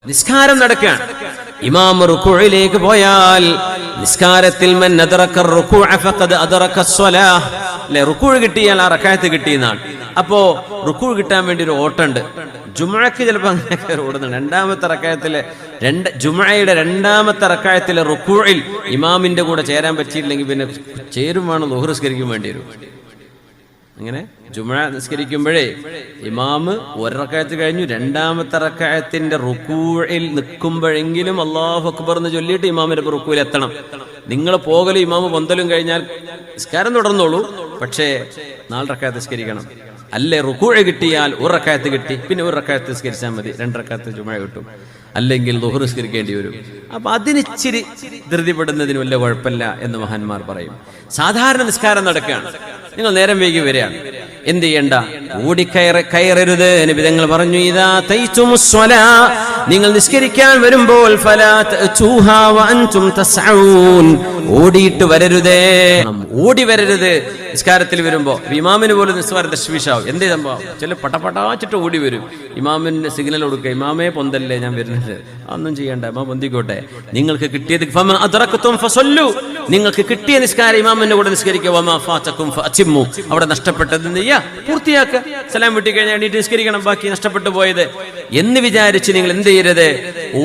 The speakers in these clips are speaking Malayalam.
നിസ്കാരം നടക്കുകയാണ്. ഇമാം റുകൂഇലേക്ക് പോയാൽ നിസ്കാരത്തിൽ മൻ അദ്റക റുകൂഅ ഫഖദ് അദ്റക അസ്സലാഹ്, അല്ലേ? റുകൂഅ് കിട്ടിയാൽ ആ റക്അത്ത് കിട്ടിയെന്നാണ്. അപ്പോ റുകൂഅ് കിട്ടാൻ വേണ്ടി ഒരു ഓട്ടമുണ്ട്. ജുമുഅക്ക് ചിലപ്പോൾ അങ്ങനെയൊക്കെ ഓടുന്നുണ്ട്. രണ്ടാമത്തെ റക്അത്തിലെ ജുമുഅയുടെ രണ്ടാമത്തെ റക്അത്തിലെ റുകൂഇൽ ഇമാമിന്റെ കൂടെ ചേരാൻ പറ്റിയില്ലെങ്കിൽ പിന്നെ ചേരും വേണം, ളുഹ്ർ നിസ്കരിക്കും വേണ്ടി വരും. അങ്ങനെ ജുമുഅ നിസ്കരിക്കുമ്പോഴേ ഇമാമ് ഒരു റക്അത്ത് കഴിഞ്ഞു, രണ്ടാമത്തെ റക്അത്തിന്റെ റുകൂഇൽ നിൽക്കുമ്പോഴെങ്കിലും അല്ലാഹു അക്ബർ എന്ന് ചൊല്ലിയിട്ട് ഇമാമിന്റെ റുകൂഇൽ എത്തണം. നിങ്ങൾ പോകലും ഇമാമ് പൊന്തലും കഴിഞ്ഞാൽ നിസ്കാരം തുടർന്നോളൂ, പക്ഷേ 4 റക്അത്ത് നിസ്കരിക്കണം. അല്ലേ റുകൂഅ് കിട്ടിയാൽ ഒരു റക്അത്ത് കിട്ടി, പിന്നെ ഒരു റക്അത്ത് നിസ്കരിച്ചാൽ മതി, 2 റക്അത്ത് ജുമുഅ കിട്ടും. അല്ലെങ്കിൽ ളുഹ്ർ നിസ്കരിക്കേണ്ടി വരും. അപ്പൊ അതിനിച്ചിരി ധൃതിപ്പെടുന്നതിന് വല്ല കുഴപ്പമില്ല എന്ന് മഹാന്മാർ പറയും. സാധാരണ നിസ്കാരം നടക്കുകയാണ്, നിങ്ങൾ നേരം വൈകി വരികയാണ്, എന്ത് ചെയ്യണ്ട? ഓടിക്കയറരുത്. നബി തങ്ങൾ പറഞ്ഞു, ഇദാ തൈതുമുസ്സലാ, നിങ്ങൾ നിസ്കരിക്കാൻ വരുമ്പോൾ ഫലാ തഅതൂഹാ വഅൻതും തസ്ഊൻ, ഓടിയിട്ട് വരരുതേ, ഓടി വരരുത് നിസ്കാരത്തിൽ വരുമ്പോ. ഇമാമിന് പോലും നിസ്കാരം തശ്വീഷാവും. എന്തേ സംഭവം? ചില പടപടാച്ചിട്ട് ഓടി വരും, ഇമാമിന് സിഗ്നൽ കൊടുക്കുക, ഇമാമേ പൊന്തല്ലേ ഞാൻ വരുന്നത്. ഒന്നും ചെയ്യണ്ട, ഇമാം പൊന്തിക്കോട്ടെ. നിങ്ങൾക്ക് കിട്ടിയത് ഫമാ അദ്റക്തും ഫസല്ലു, നിങ്ങൾക്ക് കിട്ടിയ നിസ്കാരം ഇമാമിന്റെ കൂടെ നിസ്കരിക്കുക. വമാ ഫാതകും ഫഅതിമ്മു, അവിടെ നഷ്ടപ്പെട്ടത് പൂർത്തിയാക്കുക. സലാം വിട്ടി കഴിഞ്ഞാൽ എണീറ്റ് നിസ്കരിക്കണം, ബാക്കി നഷ്ടപ്പെട്ടു പോയത് എന്ന് വിചാരിച്ച് നിങ്ങൾ എന്ത് ചെയ്യരുത്?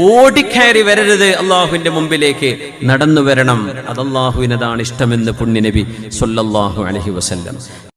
ഓടിക്കയറി വരരുത്. അള്ളാഹുവിന്റെ മുമ്പിലേക്ക് നടന്നു വരണം. അത് അള്ളാഹുവിനതാണ് ഇഷ്ടമെന്ന് പുണ്യ നബി സ്വല്ലല്ലാഹു അലൈഹി വസല്ലം.